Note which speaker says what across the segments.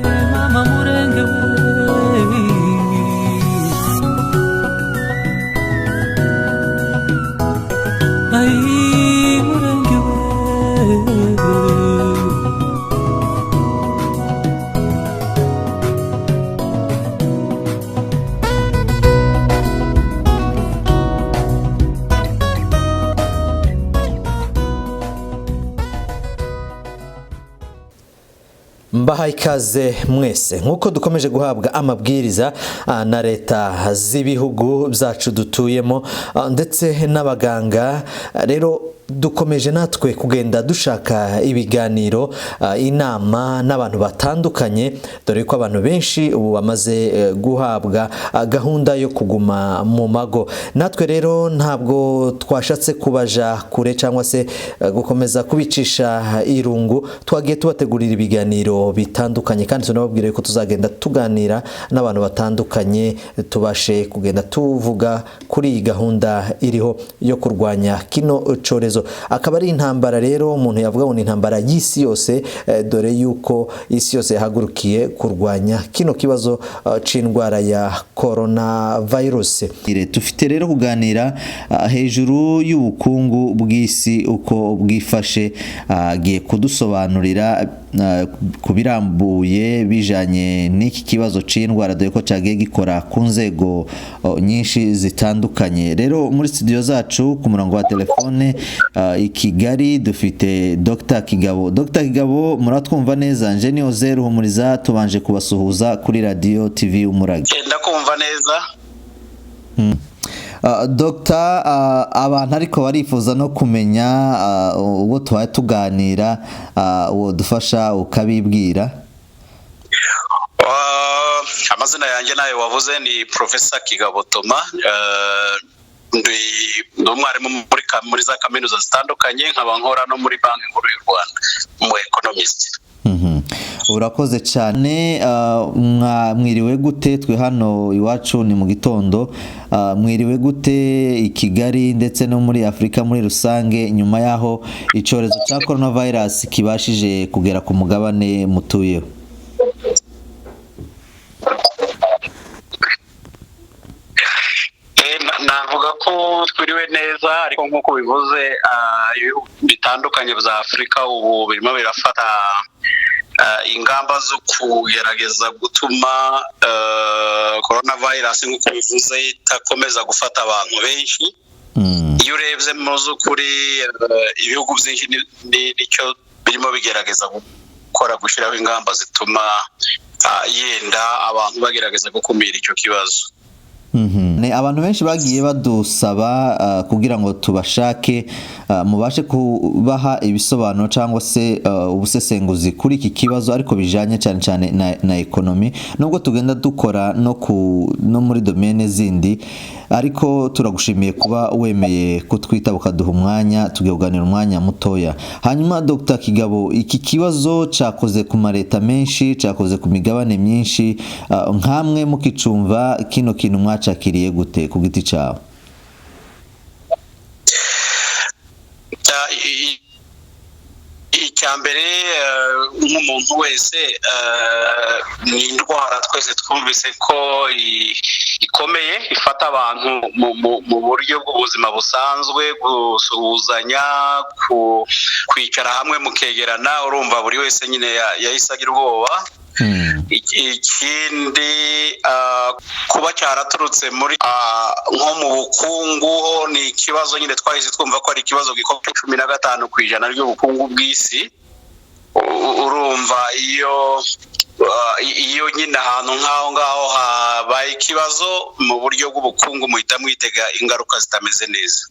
Speaker 1: mama murenge ai murenge
Speaker 2: Mbahaye ikaze mwese nkuko dukomeje guhabwa amabwiriza na leta z'ibihugu byacu dutuyemo ndetse n'abaganga rero dukomeje natwe kugenda dushaka ibiganiro inama n'abantu batandukanye dore ko abantu benshi ubu bamaze guhabwa gahunda yo kuguma mu mago natwe rero ntabwo twashatse kubaja kure cyangwa se gukomeza kubicisha irungu twagiye tubategurira ibiganiro bitandukanye kandi tunababwire ko tuzagenda tuganira n'abantu batandukanye tubashe kugenda tuvuga kuri iyi gahunda iriho yo kurwanya kino corezo akaba ari intambara rero umuntu yavuga ngo ni intambara y'isi yose dore yuko isi yose yahagurukiye kurwanya kino kibazo c'indwara ya coronavirus. Tufite rero kuganira hejuru y'ubukungu bw'isi uko bwifashe agiye kudusobanurira kubirambuye bijanye n'iki kibazo c'indwara dore ko cagiye gikora ku nzego nyinshi zitandukanye. Rero muri studio zacu ku murongo wa telefone i Kigali dufite Dr Kigabo. Dr Kigabo muratwumva neza? Nje ni Ozeru Humuriza tubanje kubasuhuza kuri radio TV Umurage.
Speaker 3: Ndakumva neza.
Speaker 2: Dr abantu ariko barifuza no kumenya uwo twaye tuganira uwo dufasha ukabibwira.
Speaker 3: Amazina yanjye nayo wavuze ni Professor Kigabo Thomas. Ndi umwarimu muri za kaminuza zitandukanye nkaba nkora no muri Banki Nkuru y'u Rwanda mu economist.
Speaker 2: Urakoze cyane. Mwiriwe gute? Twe hano iwacu ni mu gitondo. Mwiriwe gute i Kigali ndetse no muri Afrika muri rusange nyuma yaho icorezo cya coronavirus kibashije kugera ku mugabane mutuyeho?
Speaker 3: Navuga ko twiriwe neza ariko nkuko bivuze bitandukanye bya Afrika ubu birimo birafata ingamba zo kugerageza gutuma coronavirus nkuko bivuze itakomeza gufata abantu benshi. Iyo urebye mu z'ukuri ibihugu byinshi nicyo birimo bigerageza gukora gushyiraho ingamba zituma yenda abantu bagerageza gukumira icyo kibazo.
Speaker 2: Abantu benshi bagiye badusaba kugira ngo tubashake mubashe kubaha ibisobanuro cyangwa se ubusesenguzi kuri iki kibazo ariko bijanye cyane cyane na economy nubwo tugenda dukora no muri domaine zindi ariko turagushimiye kuba wemeye kutwita ukaduha umwanya tugeganira umwanya mutoya. Hanyuma Dr Kigabo iki kibazo cyakoze ku mareta menshi cyakoze ku migabane myinshi nkamwe mukicumva kino kintu mwacakiriye gute ku giti cyawe?
Speaker 3: Icyambere nk'umuntu wese ni indwara twese twumvise ko ikomeye ifata abantu mu buryo bw'ubuzima busanzwe gusuhuzanya kwicara hamwe mukegerana urumva buri wese nyine yahise agira ubwoba. Ikindi kuba cyaraturutse muri nko mu bukungu ni ikibazo nyine twahise twumva ko ari ikibazo gikomeye 15% ry'ubukungu bw'isi. Urumva iyo nyine ahantu ngaho habaye ikibazo mu buryo bw'ubukungu muhita mwitega ingaruka zitameze neza.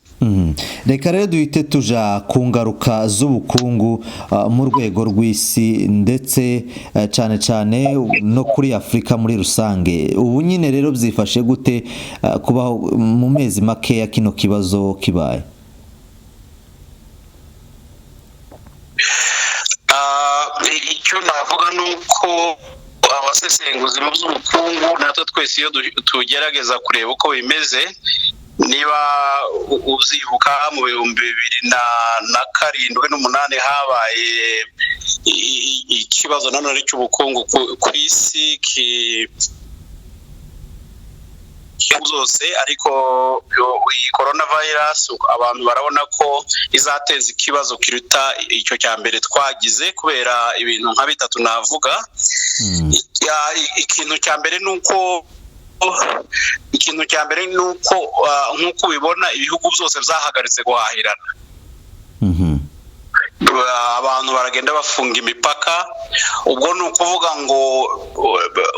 Speaker 2: Reka rero duhite tuja ku ngaruka z'ubukungu mu rwego rw'isi ndetse cyane cyane no kuri Afrika muri rusange. Ubu nyine rero byifashe gute kubaho mu mezi makeya kino kibazo kibaye?
Speaker 3: Icyo navuga nuko abasesenguzi mu by'ubukungu natwe twese iyo tugerageza kureba uko bimeze niba uzibuka mu 2007 n'umunani habaye ikibazo nanone cy'ubukungu ku isi zose, ariko iyi coronavirus abantu barabona ko izateza ikibazo kiruta icyo cya mbere twagize, kubera ibintu nka bitatu navuga. Ikintu cya mbere ni uko nk'uko ubibona ibihugu byose byahagaritse guhahirana. Abantu baragenda bafunga imipaka. Ubwo ni ukuvuga ngo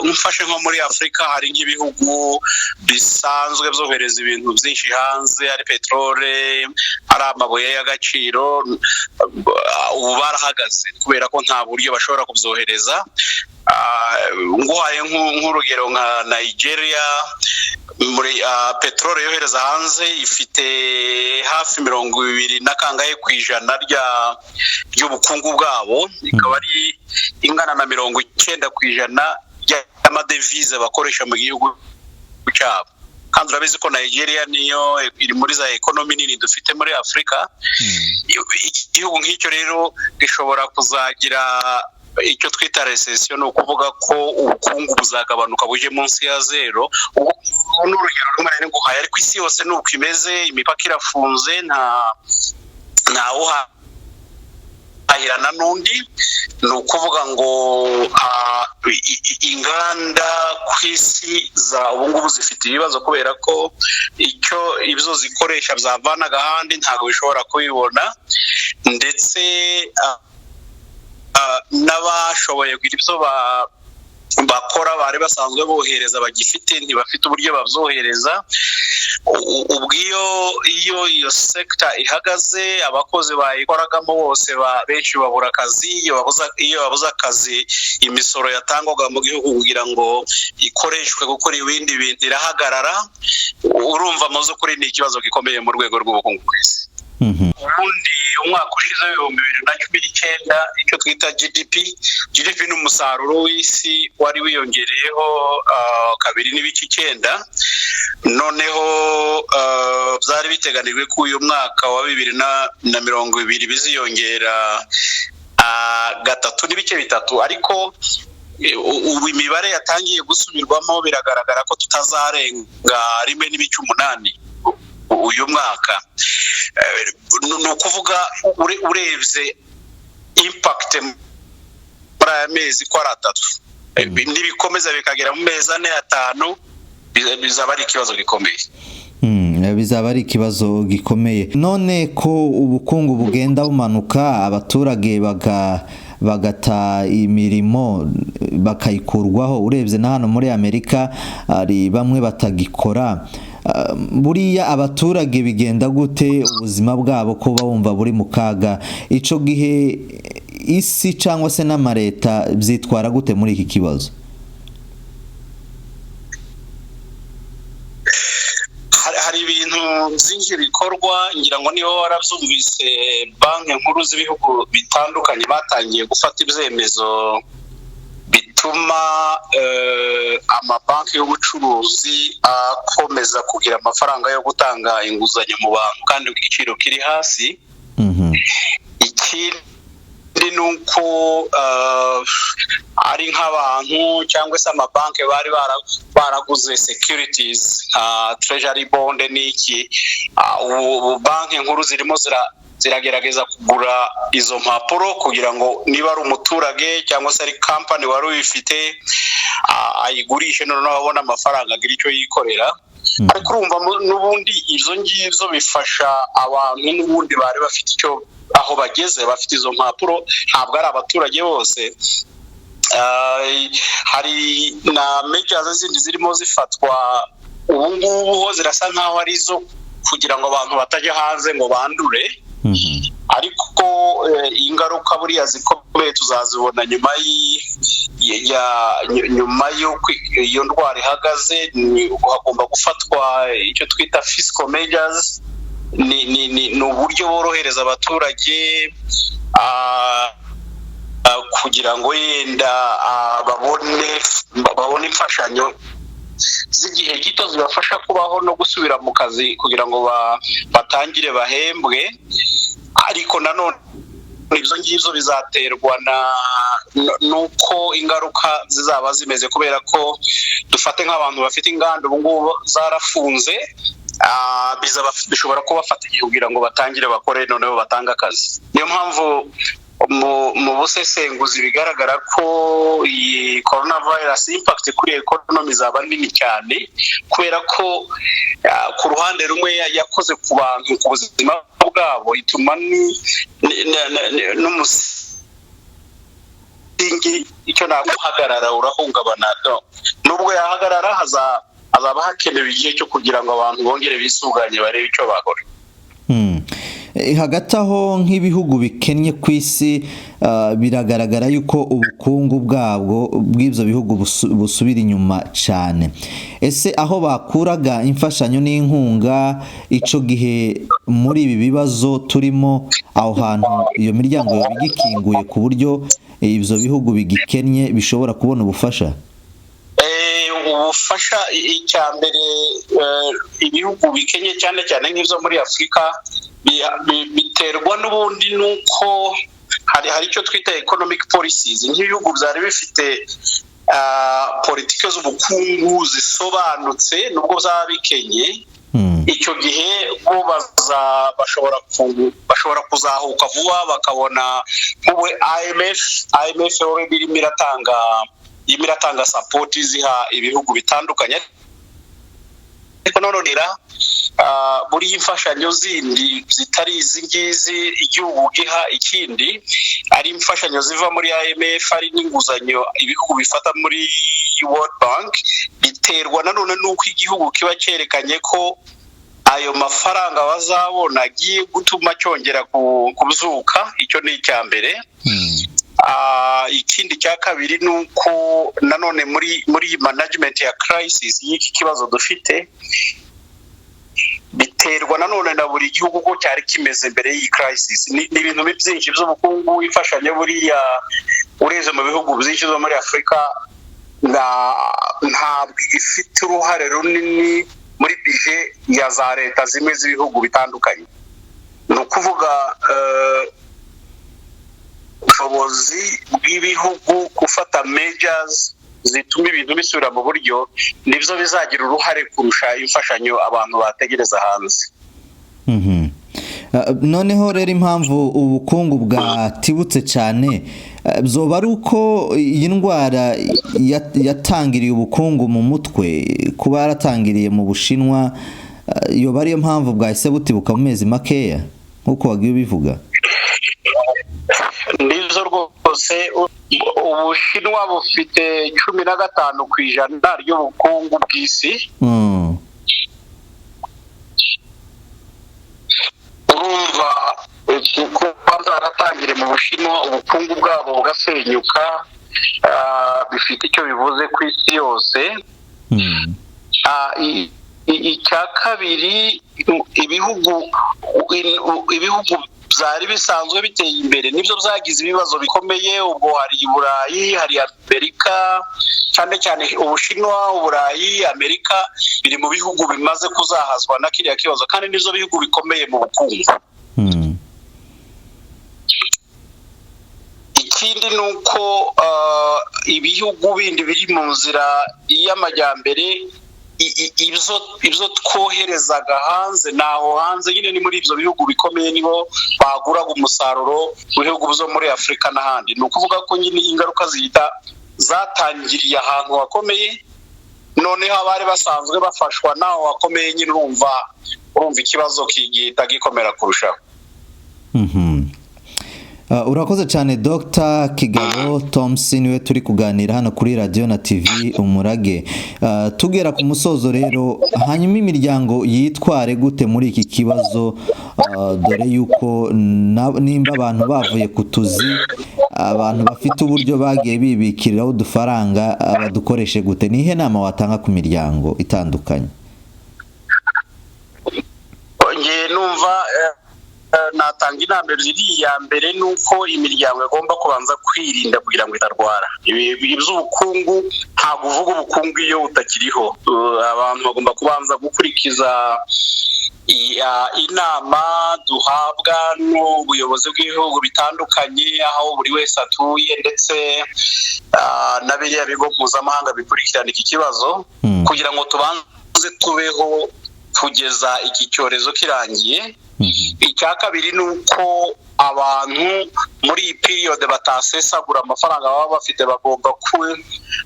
Speaker 3: mfashe nko muri Afurika hari nk'ibihugu bisanzwe byohereza ibintu byinshi hanze, ari peterole, ari amabuye y'agaciro, ubu barahagaze kubera ko nta buryo bashobora kubyohereza. Nguhaye nk'urugero nka Nigeria, muri peterole yohereza hanze ifite hafi 20% ry'ubukungu bwabo, ikaba ari ingana na 90% y'amadevize bakoresha mu gihugu cyabo. Kandi urabizi ko Nigeria niyo iri muri za economy nini dufite muri Afurika. Igihugu nk'icyo rero gishobora kuzagira icyo twita recession, no kuvuga ko ubukungu buzagabanuka buje munsi ya zero. N'urugero rumwe nari nguhaye, ariko isi yose nuko imeze, imipaka irafunze, nta uhahirana n'undi. Ni ukuvuga ngo inganda ku isi za ubu ngubu zifite ibibazo, kubera ko ibyo zikoresha byavanaga ahandi ntabwo bishobora kubibona, ndetse n'abashoboye kugira ibyo bakora bari basanzwe bohereza bagifite ntibafite uburyo babyohereza. Ubwo iyo sector ihagaze, abakozi bayikoragamo bose benshi babura akazi. Iyo babuze akazi, imisoro yatangwaga mu gihugu kugira ngo ikoreshwe gukora ibindi bintu irahagarara. Urumva muzo kuri ni ikibazo gikomeye mu rwego rw'ubukungu ku isi. Ubundi umwaka ushize 2019 icyo twita GDP ni umusaruro w'isi wari wiyongereyeho 2.9. Noneho byari biteganijwe ko uyu mwaka wa 2020 biziyongera 3.3, ariko ubu imibare yatangiye gusubirwamo, biragaragara ko tutazarenga 1.8 uyu mwaka. Ni ukuvuga urebye impact muri aya mezi ko ari 3, nibikomeza bikagera mu mezi 4-5 bizaba ari ikibazo gikomeye.
Speaker 2: Bizaba ari ikibazo gikomeye. None ko ubukungu bugenda bumanuka, abaturage bagata imirimo bakayikurwaho, urebye na hano muri Amerika ari bamwe batagikora. Buriya abaturage bigenda gute ubuzima bwabo ko bumva buri mu kaga? Ico gihe isi cyangwa se n'amareta byitwara gute muri iki kibazo?
Speaker 3: Hari ibintu byinshi bikorwa, ngira ngo niho warabyumvise banki nkuru z'ibihugu bitandukanye batangiye gufata ibyemezo bituma amabanki y'ubucuruzi akomeza kugira amafaranga yo gutanga inguzanyo mu bantu kandi ku giciro kiri hasi. Ikindi ni uko ari nk'abantu cyangwa se amabanki bari baraguze securities nka treasury bond n'iki. Ubu banki nkuru zirimo ziragerageza kugura izo mpapuro kugira ngo niba ari umuturage cyangwa se ari company wari uyifite ayigurishe, noneho abona amafaranga agira icyo yikorera. Ariko urumva n'ubundi izo ngibyo bifasha abantu n'ubundi bari bafite icyo aho bageze, bafite izo mpapuro, ntabwo ari abaturage bose. Hari na measures zindi zirimo zifatwa ubu ngubu zirasa nkaho ari zo kugira ngo abantu batajya hanze ngo bandure. Ariko ingaruka buriya zikomeye tuzazibona nyuma y'uko iyo ndwara ihagaze. Hagomba gufatwa icyo twita fiscal measures, ni uburyo borohereza abaturage kugira ngo yenda babone imfashanyo z'igihe gito zibafasha kubaho no gusubira mu kazi kugira ngo batangire bahembwe. Ariko nanone ibyo ngibyo bizaterwa nuko ingaruka zizaba zimeze, kubera ko dufate nk'abantu bafite inganda ubu ngubu zarafunze, bishobora kubafata igihe kugira ngo batangire bakore, noneho batange akazi. Niyo mpamvu mu busesenguzi bigaragara ko iyi coronavirus impact kuri economy zaba nini cyane, kubera ko ku ruhande rumwe yakoze ku bantu, ku buzima bwabo, ituma n'umusingi icyo naguhagarara urahungabana. Nubwo yahagarara hazaba hakenewe igihe cyo kugira ngo abantu bongere bisuganye barebe icyo bakora.
Speaker 2: Hagati aho nk'ibihugu bikennye ku isi biragaragara yuko ubukungu bw'ibyo bihugu busubira inyuma cyane. Ese aho bakuraga imfashanyo n'inkunga icyo gihe muri ibi bibazo turimo, aho hantu iyo miryango bigikinguye ku buryo ibyo bihugu bigikennye bishobora kubona ubufasha?
Speaker 3: Ubufasha icya mbere, ibihugu bikenye cyane cyane nk'ibyo muri Afurika biterwa n'ubundi nuko hari icyo twita economic policies. Nk'ibihugu byari bifite politike z'ubukungu zisobanutse nubwo byaba bikenye, icyo gihe bo bashobora kuzahuka vuba, bakabona nk'ubu IMF irimo iratanga support ziha ibihugu bitandukanye. Ariko nononera buri imfashanyo zindi zitari izi ngizi igihugu giha ikindi, ari imfashanyo ziva muri IMF, ari n'inguzanyo ibihugu bifata muri World Bank, biterwa nanone n'uko igihugu kiba cyerekanye ko ayo mafaranga bazabona agiye gutuma cyongera kuzuka. Icyo ni icya mbere. Ikindi cya kabiri ni uko nanone muri management ya crisis y'iki kibazo dufite, biterwa nanone na buri gihugu ko cyari kimeze mbere y'iyi crisis. Ni ibintu byinshi by'ubukungu. Imfashanyo buriya ureze mu bihugu byinshi byo muri Afurika ntabwo ifite uruhare runini muri bije ya za leta zimwe z'ibihugu bitandukanye. Ni ukuvuga ubushobozi bw'ibihugu gufata measures zituma ibintu bisubira mu buryo, nibyo bizagira uruhare kurusha imfashanyo abantu bategereza hanze.
Speaker 2: Noneho rero impamvu ubukungu bwatibutse cyane byoba ari uko iyi ndwara yatangiriye ubukungu mu mutwe, kuba yaratangiriye mu Bushinwa, yoba ariyo mpamvu bwahise butibuka mu mezi makeya nk'uko wagiye ubivuga?
Speaker 3: Nibyo rwose. Ubushinwa bufite 15% ry'ubukungu bw'isi. Urumva kuba zaratangire mu Bushinwa ubukungu bwabo bugasenyuka, bifite icyo bivuze ku isi yose. Icya kabiri, ibihugu byari bisanzwe biteye imbere nibyo byagize ibibazo bikomeye. Ubwo hari Burayi, hari Amerika, cyane cyane Ubushinwa, Uburayi, Amerika biri mu bihugu bimaze kuzahazwa na kiriya kibazo, kandi nibyo bihugu bikomeye mu bukungu. Ikindi ni uko ibihugu bindi biri mu nzira y'amajyambere, ibyo twoherezaga hanze naho hanze nyine ni muri ibyo bihugu bikomeye nibo baguraga umusaruro mu bihugu byo muri Afurika n'ahandi. Ni ukuvuga ko nyine ingaruka zatangiriye ahantu hakomeye, noneho abari basanzwe bafashwa naho hakomeye, nyine urumva ikibazo kigihita gikomera kurushaho.
Speaker 2: Urakoze cyane Dr. Kigabo Thompson, we turi kuganira hano kuri radio na TV Umurage. Tugera ku musozo rero, hanyuma imiryango yitware gute muri iki kibazo, dore yuko nimba abantu bavuye ku tuzi, abantu bafite uburyo bagiye bibikiriraho udufaranga, badukoreshe gute? Nihe nama watanga ku miryango itandukanye?
Speaker 3: Nge numva natanga inama ebyiri. Iya mbere ni uko imiryango igomba kubanza kwirinda kugira ngo itarwara. Iby'ubukungu ntabwo uvuga ubukungu iyo utakiriho. Abantu bagomba kubanza gukurikiza inama duhabwa n'ubuyobozi bw'ibihugu bitandukanye aho buri wese atuye ndetse na biriya bigo mpuzamahanga bikurikirana iki kibazo kugira ngo tubanze tubeho kugeza iki cyorezo kirangiye. Icya kabiri ni uko abantu muri iyi period batasesagura amafaranga baba bafite,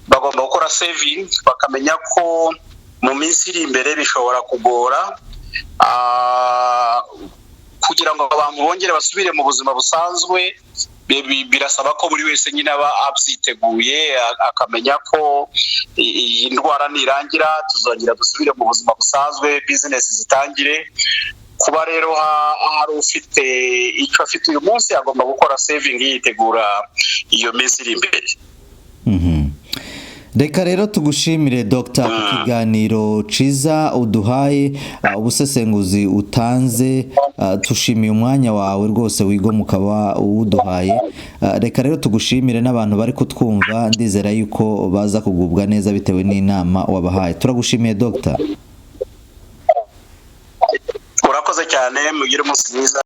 Speaker 3: bagomba gukora saving, bakamenya ko mu minsi iri imbere bishobora kugora kugira ngo abantu bongere basubire mu buzima busanzwe. Birasaba ko buri wese nyine aba abyiteguye, akamenya ko iyi ndwara nirangira tuzongera dusubire mu buzima busanzwe, bizinesi zitangire. Kuba rero hari ufite icyo afite uyu munsi agomba gukora saving yitegura iyo minsi iri imbere.
Speaker 2: Reka rero tugushimire Dr. ku kiganiro ciza uduhaye, ubusesenguzi utanze, tushimiye umwanya wawe rwose wigomwe ukaba uwuduhaye. Reka rero tugushimire n'abantu bari kutwumva, ndizera yuko baza kugubwa neza bitewe n'inama wabahaye. Turagushimiye Dr.
Speaker 3: Urakoze cyane, mugire umunsi mwiza.